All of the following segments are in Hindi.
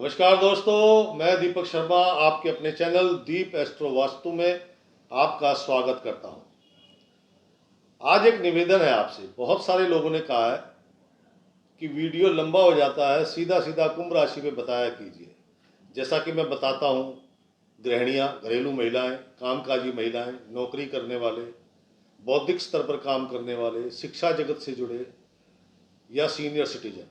नमस्कार दोस्तों, मैं दीपक शर्मा आपके अपने चैनल दीप एस्ट्रो वास्तु में आपका स्वागत करता हूं। आज एक निवेदन है आपसे। बहुत सारे लोगों ने कहा है कि वीडियो लंबा हो जाता है, सीधा सीधा कुंभ राशि में बताया कीजिए। जैसा कि मैं बताता हूं, गृहिणियां, घरेलू महिलाएं, कामकाजी महिलाएं, नौकरी करने वाले, बौद्धिक स्तर पर काम करने वाले, शिक्षा जगत से जुड़े या सीनियर सिटीजन,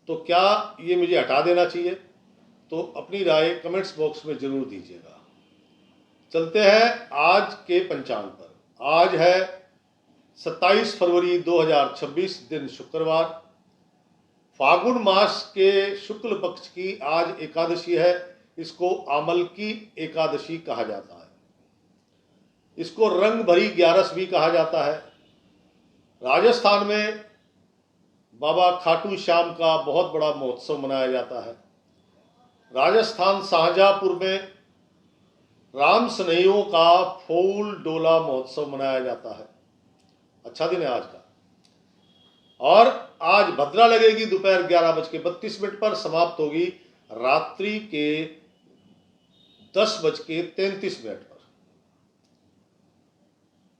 तो क्या ये मुझे हटा देना चाहिए? तो अपनी राय कमेंट्स बॉक्स में जरूर दीजिएगा। चलते हैं आज के पंचांग पर। आज है 27 फरवरी 2026, दिन शुक्रवार। फागुन मास के शुक्ल पक्ष की आज एकादशी है। इसको आमल की एकादशी कहा जाता है। इसको रंग भरी ग्यारस भी कहा जाता है। राजस्थान में बाबा खाटू श्याम का बहुत बड़ा महोत्सव मनाया जाता है। राजस्थान शाहजहांपुर में राम स्नेहियों का फूल डोला महोत्सव मनाया जाता है। अच्छा दिन है आज का। और आज भद्रा लगेगी दोपहर 11:32 पर, समाप्त होगी रात्रि के 10:33 पर।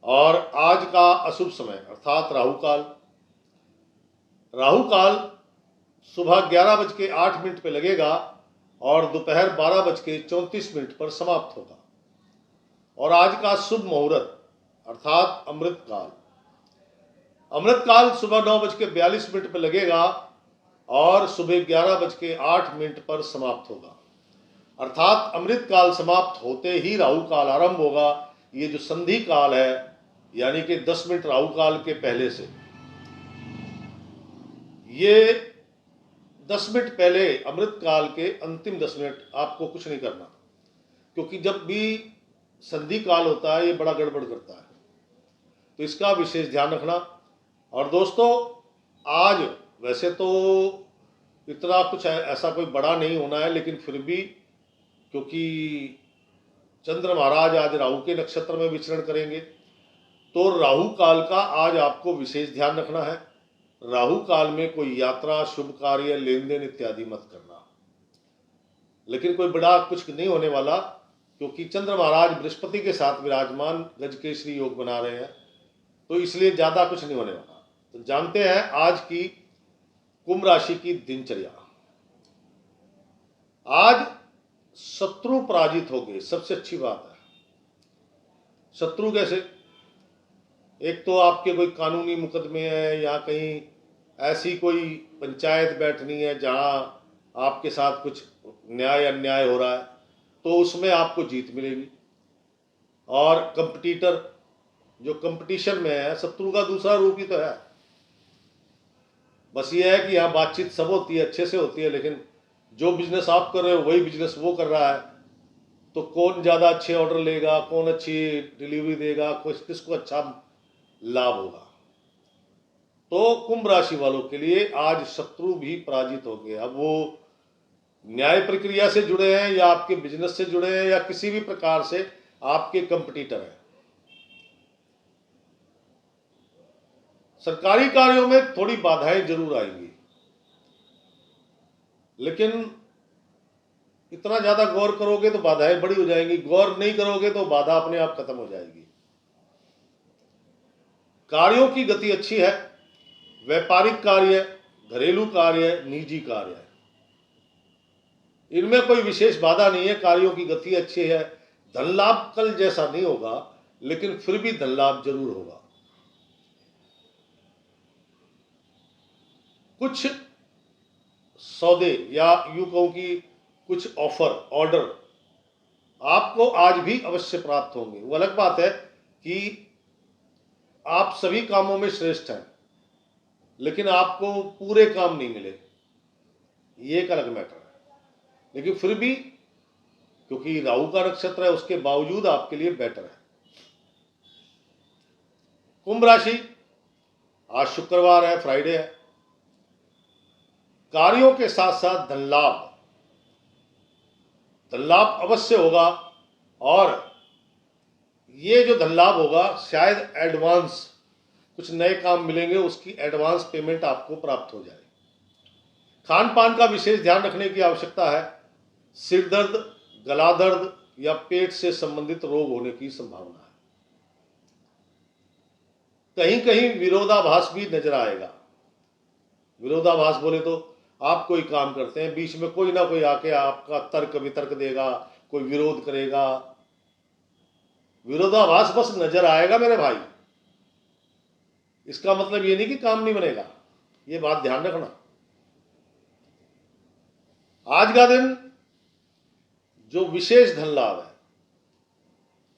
और आज का अशुभ समय अर्थात राहु काल सुबह 11:08 पे लगेगा और दोपहर 12:34 पर समाप्त होगा। और आज का शुभ मुहूर्त अर्थात अमृत काल सुबह 9:42 पर लगेगा और सुबह 11:08 पर समाप्त होगा। अर्थात अमृत काल समाप्त होते ही राहु काल आरंभ होगा। ये जो संधि काल है, यानी कि 10 मिनट राहु काल के पहले से, ये 10 मिनट पहले अमृत काल के अंतिम 10 मिनट आपको कुछ नहीं करना, क्योंकि जब भी संधि काल होता है ये बड़ा गड़बड़ करता है, तो इसका विशेष ध्यान रखना। और दोस्तों, आज वैसे तो इतना कुछ ऐसा कोई बड़ा नहीं होना है, लेकिन फिर भी क्योंकि चंद्र महाराज आज राहु के नक्षत्र में विचरण करेंगे, तो राहु काल का आज आपको विशेष ध्यान रखना है। राहु काल में कोई यात्रा, शुभ कार्य, लेन देन इत्यादि मत करना। लेकिन कोई बड़ा कुछ नहीं होने वाला, क्योंकि चंद्र महाराज बृहस्पति के साथ विराजमान गजकेसरी योग बना रहे हैं, तो इसलिए ज्यादा कुछ नहीं होने वाला। तो जानते हैं आज की कुंभ राशि की दिनचर्या। आज शत्रु पराजित हो गए, सबसे अच्छी बात है। शत्रु कैसे? एक तो आपके कोई कानूनी मुकदमे हैं या कहीं ऐसी कोई पंचायत बैठनी है जहां आपके साथ कुछ न्याय अन्याय हो रहा है, तो उसमें आपको जीत मिलेगी। और कंपटीटर जो कंपटीशन में है, शत्रु का दूसरा रूप ही तो है। बस ये है कि यहाँ बातचीत सब होती है, अच्छे से होती है, लेकिन जो बिजनेस आप कर रहे हो वही बिजनेस वो कर रहा है, तो कौन ज़्यादा अच्छे ऑर्डर लेगा, कौन अच्छी डिलीवरी देगा, किसको अच्छा लाभ होगा। तो कुंभ राशि वालों के लिए आज शत्रु भी पराजित हो गए। अब वो न्याय प्रक्रिया से जुड़े हैं या आपके बिजनेस से जुड़े हैं या किसी भी प्रकार से आपके कंपटीटर हैं। सरकारी कार्यों में थोड़ी बाधाएं जरूर आएंगी, लेकिन इतना ज्यादा गौर करोगे तो बाधाएं बड़ी हो जाएंगी, गौर नहीं करोगे तो बाधा अपने आप खत्म हो जाएगी। कार्यों की गति अच्छी है। व्यापारिक कार्य, घरेलू कार्य, निजी कार्य, इनमें कोई विशेष बाधा नहीं है। कार्यों की गति अच्छी है। धन लाभ कल जैसा नहीं होगा, लेकिन फिर भी धन लाभ जरूर होगा। कुछ सौदे या यूं कहूं कि कुछ ऑर्डर आपको आज भी अवश्य प्राप्त होंगे। वो अलग बात है कि आप सभी कामों में श्रेष्ठ हैं, लेकिन आपको पूरे काम नहीं मिले, ये एक अलग मैटर है। लेकिन फिर भी क्योंकि राहु का नक्षत्र है, उसके बावजूद आपके लिए बेटर है। कुंभ राशि, आज शुक्रवार है, फ्राइडे है। कार्यों के साथ साथ धन लाभ अवश्य होगा। और ये जो धन लाभ होगा, शायद एडवांस कुछ नए काम मिलेंगे, उसकी एडवांस पेमेंट आपको प्राप्त हो जाए। खान पान का विशेष ध्यान रखने की आवश्यकता है। सिर दर्द, गला दर्द या पेट से संबंधित रोग होने की संभावना है। कहीं कहीं विरोधाभास भी नजर आएगा। विरोधाभास बोले तो आप कोई काम करते हैं, बीच में कोई ना कोई आके आपका तर्क वितर्क देगा, कोई विरोध करेगा। विरोधाभास बस नजर आएगा मेरे भाई, इसका मतलब ये नहीं कि काम नहीं बनेगा। ये बात ध्यान रखना। आज का दिन जो विशेष धन लाभ है,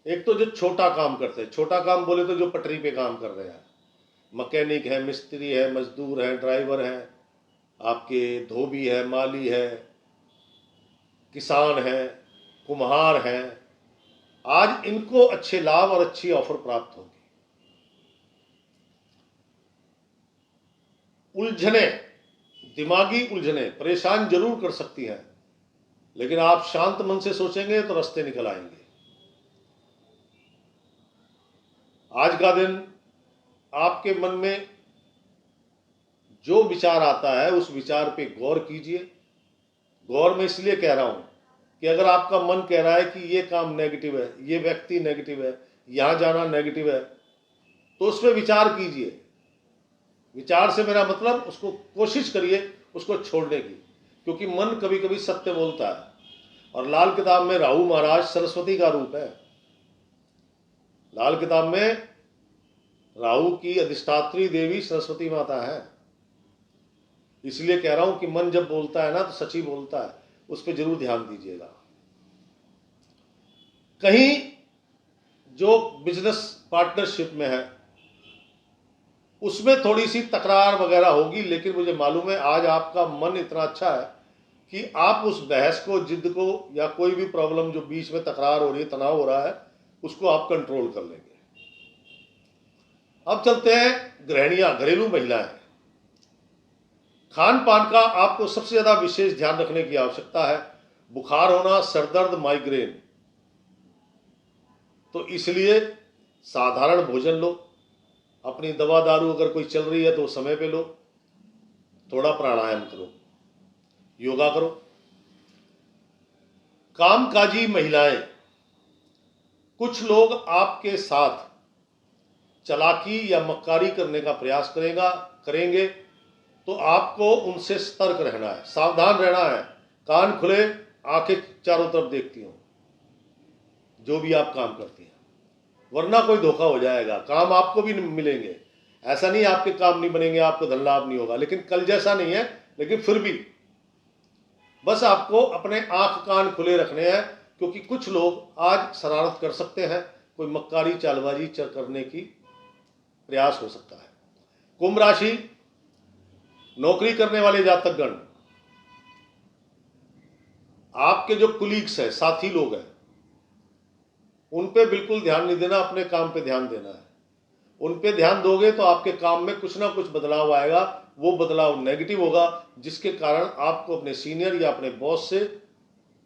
एक तो जो छोटा काम करते हैं, छोटा काम बोले तो जो पटरी पे काम कर रहे हैं, मैकेनिक है, मिस्त्री है, मजदूर है, ड्राइवर है, आपके धोबी है, माली है, किसान है, कुम्हार है, आज इनको अच्छे लाभ और अच्छी ऑफर प्राप्त होगी। उलझने, दिमागी उलझने परेशान जरूर कर सकती हैं, लेकिन आप शांत मन से सोचेंगे तो रास्ते निकल आएंगे। आज का दिन आपके मन में जो विचार आता है उस विचार पे गौर कीजिए। गौर में इसलिए कह रहा हूं कि अगर आपका मन कह रहा है कि ये काम नेगेटिव है, ये व्यक्ति नेगेटिव है, यहां जाना नेगेटिव है, तो उस पर विचार कीजिए। विचार से मेरा मतलब उसको कोशिश करिए उसको छोड़ने की, क्योंकि मन कभी कभी सत्य बोलता है। और लाल किताब में राहु महाराज सरस्वती का रूप है। लाल किताब में राहु की अधिष्ठात्री देवी सरस्वती माता है। इसलिए कह रहा हूं कि मन जब बोलता है ना तो सच ही बोलता है, उस पर जरूर ध्यान दीजिएगा। कहीं जो बिजनेस पार्टनरशिप में है उसमें थोड़ी सी तकरार वगैरह होगी, लेकिन मुझे मालूम है आज आपका मन इतना अच्छा है कि आप उस बहस को, जिद को, या कोई भी प्रॉब्लम जो बीच में तकरार हो रही है, तनाव हो रहा है, उसको आप कंट्रोल कर लेंगे। अब चलते हैं गृहिणियां, घरेलू महिलाएं। खान पान का आपको सबसे ज्यादा विशेष ध्यान रखने की आवश्यकता है। बुखार होना, सरदर्द, माइग्रेन, तो इसलिए साधारण भोजन लो। अपनी दवा दारू अगर कोई चल रही है तो समय पे लो। थोड़ा प्राणायाम करो, योगा करो। कामकाजी महिलाएं, कुछ लोग आपके साथ चालाकी या मक्कारी करने का प्रयास करेंगे, तो आपको उनसे सतर्क रहना है, सावधान रहना है। कान खुले, आंखें चारों तरफ देखती हों जो भी आप काम करती हैं, वरना कोई धोखा हो जाएगा। काम आपको भी मिलेंगे, ऐसा नहीं आपके काम नहीं बनेंगे, आपको धन लाभ नहीं होगा, लेकिन कल जैसा नहीं है। लेकिन फिर भी बस आपको अपने आंख कान खुले रखने हैं, क्योंकि कुछ लोग आज शरारत कर सकते हैं, कोई मक्कारी चालबाजी करने की प्रयास हो सकता है। कुंभ राशि, नौकरी करने वाले जातकगण, आपके जो कुलीग्स हैं, साथी लोग हैं, उन पे बिल्कुल ध्यान नहीं देना, अपने काम पे ध्यान देना है। उन पे ध्यान दोगे तो आपके काम में कुछ ना कुछ बदलाव आएगा, वो बदलाव नेगेटिव होगा, जिसके कारण आपको अपने सीनियर या अपने बॉस से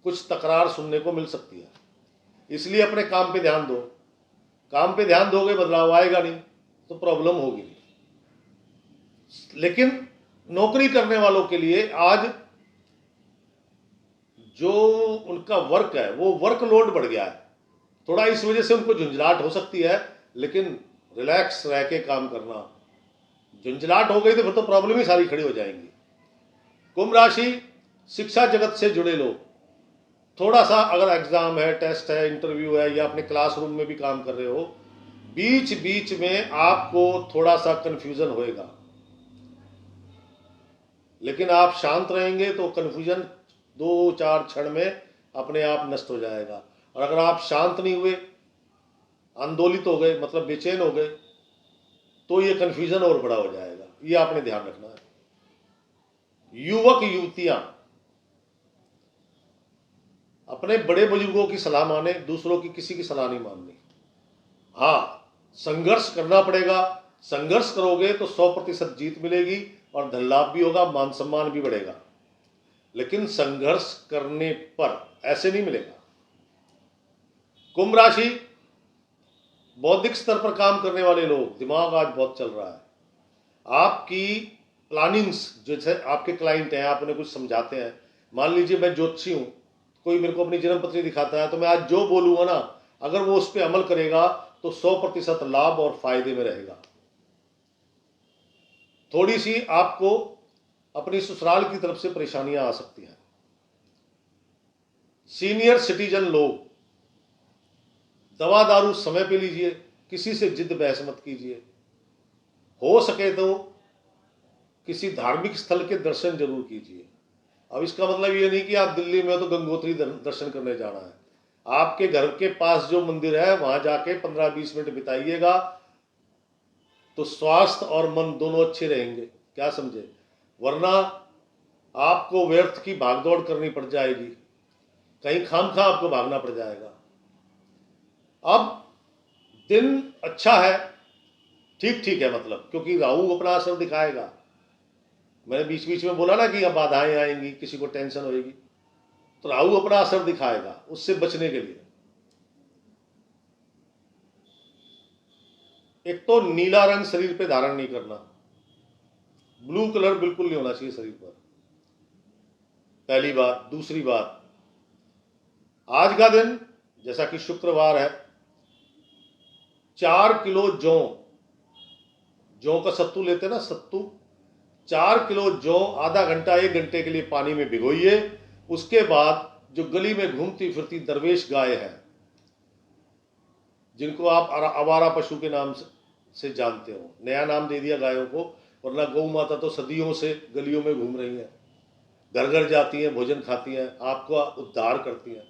कुछ तकरार सुनने को मिल सकती है। इसलिए अपने काम पे ध्यान दो। काम पे ध्यान दोगे, बदलाव आएगा नहीं तो प्रॉब्लम होगी नहीं। लेकिन नौकरी करने वालों के लिए आज जो उनका वर्क है वो वर्कलोड बढ़ गया है, थोड़ा इस वजह से उनको झुंझलाहट हो सकती है, लेकिन रिलैक्स रह के काम करना। झुंझलाहट हो गई तो फिर तो प्रॉब्लम ही सारी खड़ी हो जाएंगी। कुंभ राशि, शिक्षा जगत से जुड़े लोग, थोड़ा सा अगर एग्जाम है, टेस्ट है, इंटरव्यू है, या अपने क्लासरूम में भी काम कर रहे हो, बीच बीच में आपको थोड़ा सा कंफ्यूजन होएगा, लेकिन आप शांत रहेंगे तो कंफ्यूजन 2-4 क्षण में अपने आप नष्ट हो जाएगा। और अगर आप शांत नहीं हुए, आंदोलित हो गए, मतलब बेचैन हो गए, तो ये कंफ्यूजन और बड़ा हो जाएगा। ये आपने ध्यान रखना है। युवक युवतियां, अपने बड़े बुजुर्गों की सलाह माने, दूसरों की किसी की सलाह नहीं माननी। हाँ, संघर्ष करना पड़ेगा। संघर्ष करोगे तो 100% जीत मिलेगी और धन लाभ भी होगा, मान सम्मान भी बढ़ेगा, लेकिन संघर्ष करने पर ऐसे नहीं मिलेगा। कुंभ राशि, बौद्धिक स्तर पर काम करने वाले लोग, दिमाग आज बहुत चल रहा है। आपकी प्लानिंग्स, जैसे आपके क्लाइंट हैं, आप उन्हें कुछ समझाते हैं, मान लीजिए मैं ज्योतिषी हूँ, कोई मेरे को अपनी जन्म पत्री दिखाता है, तो मैं आज जो बोलूँगा ना, अगर वो उस पर अमल करेगा तो 100% लाभ और फायदे में रहेगा। थोड़ी सी आपको अपनी ससुराल की तरफ से परेशानियां आ सकती हैं। सीनियर सिटीजन लोग, दवा दारू समय पे लीजिए, किसी से जिद बहस मत कीजिए, हो सके तो किसी धार्मिक स्थल के दर्शन जरूर कीजिए। अब इसका मतलब ये नहीं कि आप दिल्ली में हो तो गंगोत्री दर्शन करने जाना है। आपके घर के पास जो मंदिर है वहां जाके 15-20 मिनट बिताइएगा, तो स्वास्थ्य और मन दोनों अच्छे रहेंगे। क्या समझे? वरना आपको व्यर्थ की भागदौड़ करनी पड़ जाएगी, कहीं खामखा आपको भागना पड़ जाएगा। अब दिन अच्छा है, ठीक ठीक है, मतलब क्योंकि राहु अपना असर दिखाएगा। मैंने बीच बीच में बोला ना कि अब बाधाएं आएंगी, किसी को टेंशन होगी, तो राहु अपना असर दिखाएगा। उससे बचने के लिए एक तो नीला रंग शरीर पे धारण नहीं करना, ब्लू कलर बिल्कुल नहीं होना चाहिए शरीर पर, पहली बात। दूसरी बात, आज का दिन जैसा कि शुक्रवार है, 4 किलो जौ का सत्तू लेते हैं ना, सत्तू, 4 किलो जौ आधा घंटा 1 घंटे के लिए पानी में भिगोइए। उसके बाद जो गली में घूमती फिरती दरवेश गाय है, जिनको आप आवारा पशु के नाम से जानते हो, नया नाम दे दिया गायों को, वरना गौ माता तो सदियों से गलियों में घूम रही हैं, घर घर जाती हैं, भोजन खाती हैं, आपका उद्धार करती हैं,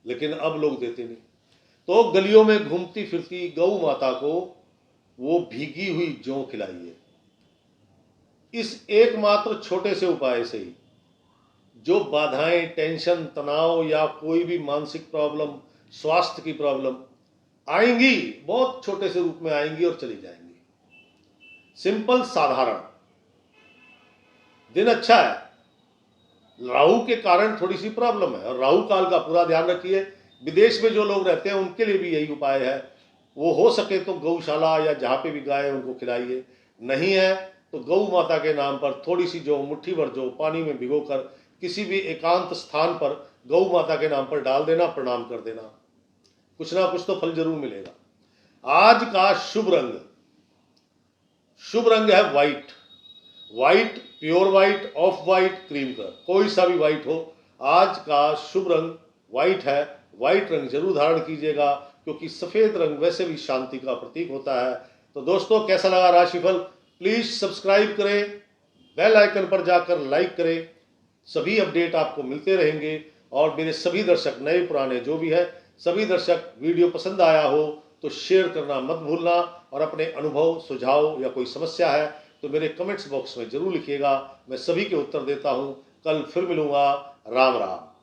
लेकिन अब लोग देते नहीं। तो गलियों में घूमती फिरती गौ माता को वो भीगी हुई जौ खिलाइए। इस एकमात्र छोटे से उपाय से ही जो बाधाएं, टेंशन, तनाव या कोई भी मानसिक प्रॉब्लम, स्वास्थ्य की प्रॉब्लम आएंगी, बहुत छोटे से रूप में आएंगी और चली जाएंगी। सिंपल, साधारण। दिन अच्छा है, राहु के कारण थोड़ी सी प्रॉब्लम है, और राहु काल का पूरा ध्यान रखिए। विदेश में जो लोग रहते हैं उनके लिए भी यही उपाय है, वो हो सके तो गौशाला या जहाँ पे भी गाय उनको खिलाइए, नहीं है तो गौ माता के नाम पर थोड़ी सी जो मुट्ठी भर जो पानी में भिगोकर किसी भी एकांत स्थान पर गौ माता के नाम पर डाल देना, प्रणाम कर देना, कुछ ना कुछ तो फल जरूर मिलेगा। आज का शुभ रंग है white, pure white, of white, cream colour, कोई सा भी व्हाइट हो। आज का शुभ रंग व्हाइट है, व्हाइट रंग जरूर धारण कीजिएगा, क्योंकि सफेद रंग वैसे भी शांति का प्रतीक होता है। तो दोस्तों, कैसा लगा राशिफल? प्लीज सब्सक्राइब करें, बेल आइकन पर जाकर लाइक करें, सभी अपडेट आपको मिलते रहेंगे। और मेरे सभी दर्शक, नए पुराने जो भी है, सभी दर्शक, वीडियो पसंद आया हो तो शेयर करना मत भूलना, और अपने अनुभव, सुझाव या कोई समस्या है तो मेरे कमेंट्स बॉक्स में जरूर लिखिएगा, मैं सभी के उत्तर देता हूं। कल फिर मिलूंगा। राम राम।